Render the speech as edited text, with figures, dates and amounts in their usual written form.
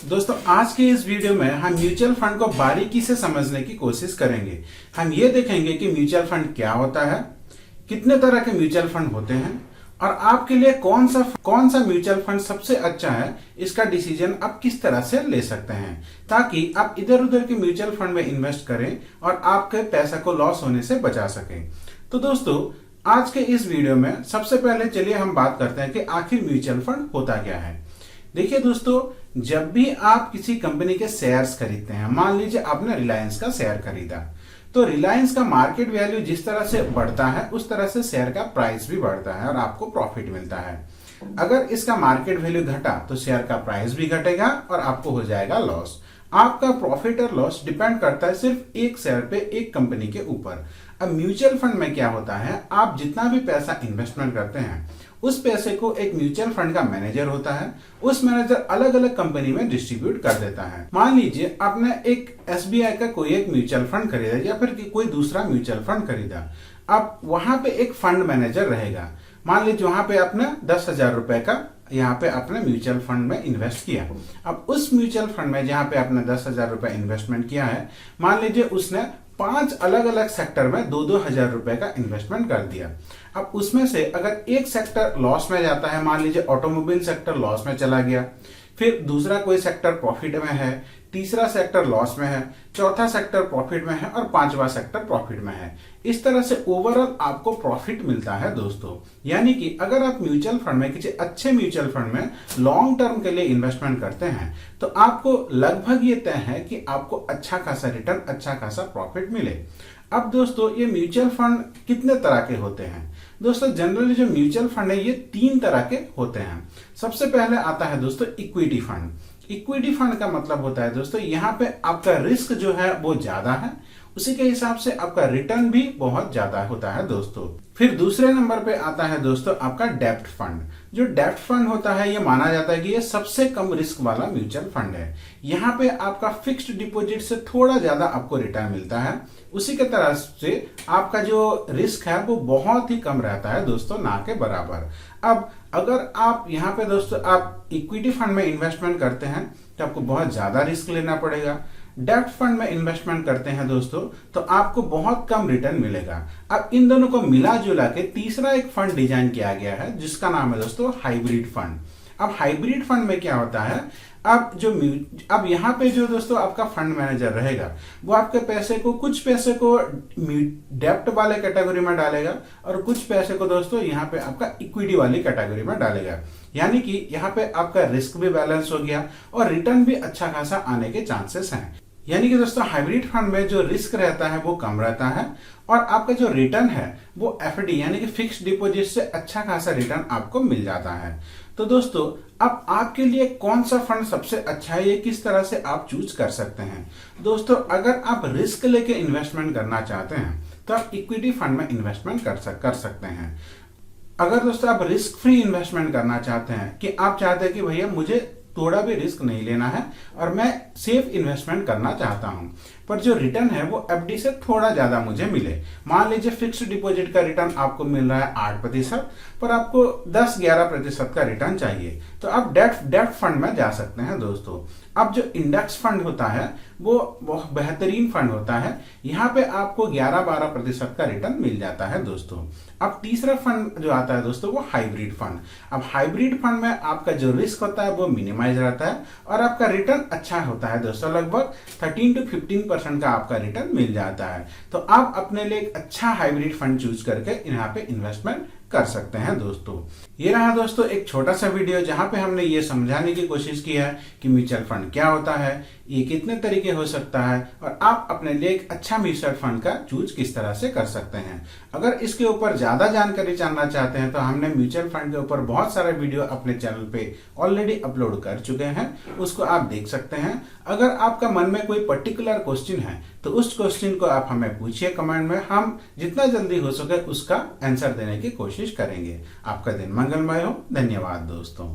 दोस्तों आज के इस वीडियो में हम म्यूचुअल फंड को बारीकी से समझने की कोशिश करेंगे। हम ये देखेंगे कि म्यूचुअल फंड क्या होता है, कितने तरह के म्यूचुअल फंड होते हैं और आपके लिए कौन सा म्यूचुअल फंड सबसे अच्छा है, इसका डिसीजन आप किस तरह से ले सकते हैं ताकि आप इधर उधर के म्यूचुअल फंड में इन्वेस्ट करें और आपके पैसा को लॉस होने से बचा सकें। तो दोस्तों आज के इस वीडियो में सबसे पहले चलिए हम बात करते हैं कि आखिर म्यूचुअल फंड होता क्या है। देखिए दोस्तों, जब भी आप किसी कंपनी के शेयर्स खरीदते हैं, मान लीजिए आपने रिलायंस का शेयर खरीदा, तो रिलायंस का मार्केट वैल्यू जिस तरह से बढ़ता है उस तरह से शेयर का प्राइस भी बढ़ता है और आपको प्रॉफिट मिलता है। अगर इसका मार्केट वैल्यू घटा तो शेयर का प्राइस भी घटेगा और आपको हो जाएगा लॉस। आपका प्रॉफिट और लॉस डिपेंड करता है सिर्फ एक शेयर पे, एक कंपनी के ऊपर। अब म्यूचुअल फंड में क्या होता है, आप जितना भी पैसा इन्वेस्टमेंट करते हैं उस पैसे को एक म्यूचुअल फंड का मैनेजर होता है, उस मैनेजर अलग अलग कंपनी में डिस्ट्रीब्यूट कर देता है। मान लीजिए आपने एक एसबीआई का कोई एक म्यूचुअल फंड खरीदा या फिर कोई दूसरा म्यूचुअल फंड खरीदा। अब वहां पे एक फंड मैनेजर रहेगा। मान लीजिए वहां पे आपने 10,000 रुपए का यहाँ पे आपने म्यूचुअल फंड में इन्वेस्ट किया। अब उस म्यूचुअल फंड में जहां पे आपने 10,000 रुपए इन्वेस्टमेंट किया है, मान लीजिए उसने 5 अलग अलग सेक्टर में 2-2 हजार रुपए का इन्वेस्टमेंट कर दिया। अब उसमें से अगर एक सेक्टर लॉस में जाता है, मान लीजिए ऑटोमोबाइल सेक्टर लॉस में चला गया, फिर दूसरा कोई सेक्टर प्रॉफिट में है, तीसरा सेक्टर लॉस में है, चौथा सेक्टर प्रॉफिट में है और पांचवा सेक्टर प्रॉफिट में है। इस तरह से ओवरऑल आपको प्रॉफिट मिलता है दोस्तों। यानी कि अगर आप म्यूचुअल फंड में, किसी अच्छे म्यूचुअल फंड में लॉन्ग टर्म के लिए इन्वेस्टमेंट करते हैं तो आपको लगभग ये तय है कि आपको अच्छा खासा रिटर्न, अच्छा खासा प्रॉफिट मिले। अब दोस्तों ये म्यूचुअल फंड कितने तरह के होते हैं? दोस्तों जनरली जो म्यूचुअल फंड है ये 3 तरह के होते हैं। सबसे पहले आता है दोस्तों इक्विटी फंड। इक्विटी फंड का मतलब होता है दोस्तों, यहाँ पे आपका रिस्क जो है वो ज्यादा है, उसी के हिसाब से आपका रिटर्न भी बहुत ज्यादा होता है दोस्तों। फिर दूसरे नंबर पे आता है दोस्तों आपका डेब्ट फंड। जो डेब्ट फंड होता है ये माना जाता है कि ये सबसे कम रिस्क वाला म्यूचुअल फंड है। यहाँ पे आपका फिक्स्ड डिपॉजिट से थोड़ा ज्यादा आपको रिटर्न मिलता है, उसी के तरह से आपका जो रिस्क है वो बहुत ही कम रहता है दोस्तों, ना के बराबर। अब अगर आप यहाँ पे दोस्तों आप इक्विटी फंड में इन्वेस्टमेंट करते हैं तो आपको बहुत ज्यादा रिस्क लेना पड़ेगा। डेब्ट फंड में इन्वेस्टमेंट करते हैं दोस्तों तो आपको बहुत कम रिटर्न मिलेगा। अब इन दोनों को मिला जुला के तीसरा एक फंड डिजाइन किया गया है जिसका नाम है दोस्तों हाइब्रिड फंड। अब हाइब्रिड फंड में क्या होता है, अब यहाँ पे जो दोस्तों आपका फंड मैनेजर रहेगा वो आपके पैसे को, कुछ पैसे को डेब्ट वाले कैटेगरी में डालेगा और कुछ पैसे को दोस्तों यहाँ पे आपका इक्विटी वाली कैटेगरी में डालेगा। यानी कि यहाँ पे आपका रिस्क भी बैलेंस हो गया और रिटर्न भी अच्छा खासा आने के चांसेस हैं। यानी कि दोस्तों हाइब्रिड फंड में जो रिस्क रहता है वो कम रहता है और आपका जो रिटर्न है वो एफडी यानी कि फिक्स्ड डिपॉजिट से अच्छा खासा रिटर्न आपको मिल जाता है। तो दोस्तों अब आपके लिए कौन सा फंड सबसे अच्छा है, ये किस तरह से आप चूज कर सकते हैं। दोस्तों अगर आप रिस्क लेके इन्वेस्टमेंट करना चाहते हैं तो आप इक्विटी फंड में इन्वेस्टमेंट कर सकते हैं। अगर दोस्तों आप रिस्क फ्री इन्वेस्टमेंट करना चाहते हैं, कि आप चाहते हैं कि भैया मुझे थोड़ा भी रिस्क नहीं लेना है और मैं सेफ इन्वेस्टमेंट करना चाहता हूं, पर जो रिटर्न है वो एफडी से थोड़ा ज्यादा मुझे मिले। मान लीजिए फिक्स्ड डिपॉजिट का रिटर्न आपको मिल रहा है 8%, पर आपको 10-11% का रिटर्न चाहिए तो आप डेब्ट फंड में जा सकते हैं दोस्तों। अब जो इंडेक्स फंड होता है वो बहुत बेहतरीन फंड होता है, यहाँ पे आपको 11-12% का रिटर्न मिल जाता है दोस्तों। अब तीसरा फंड जो आता है दोस्तों वो हाइब्रिड फंड। अब हाइब्रिड फंड में आपका जो रिस्क होता है वो मिनिमाइज रहता है और आपका रिटर्न अच्छा होता है दोस्तों, लगभग 13-15% का आपका रिटर्न मिल जाता है। तो आप अपने लिए एक अच्छा हाइब्रिड फंड चूज करके यहाँ पे इन्वेस्टमेंट कर सकते हैं दोस्तों। ये रहा दोस्तों एक छोटा सा वीडियो जहां पे हमने ये समझाने की कोशिश की है कि म्यूचुअल फंड क्या होता है, ये कितने तरीके हो सकता है और आप अपने लिए एक अच्छा म्यूचुअल फंड का चूज किस तरह से कर सकते हैं। अगर इसके ऊपर ज्यादा जानकारी जानना चाहते हैं तो हमने म्यूचुअल फंड के ऊपर बहुत सारे वीडियो अपने चैनल पे ऑलरेडी अपलोड कर चुके हैं, उसको आप देख सकते हैं। अगर आपका मन में कोई पर्टिकुलर क्वेश्चन है तो उस क्वेश्चन को आप हमें पूछिए कमेंट में, हम जितना जल्दी हो सके उसका आंसर देने की कोशिश करेंगे। आपका दिन मंगलमय हो। धन्यवाद दोस्तों।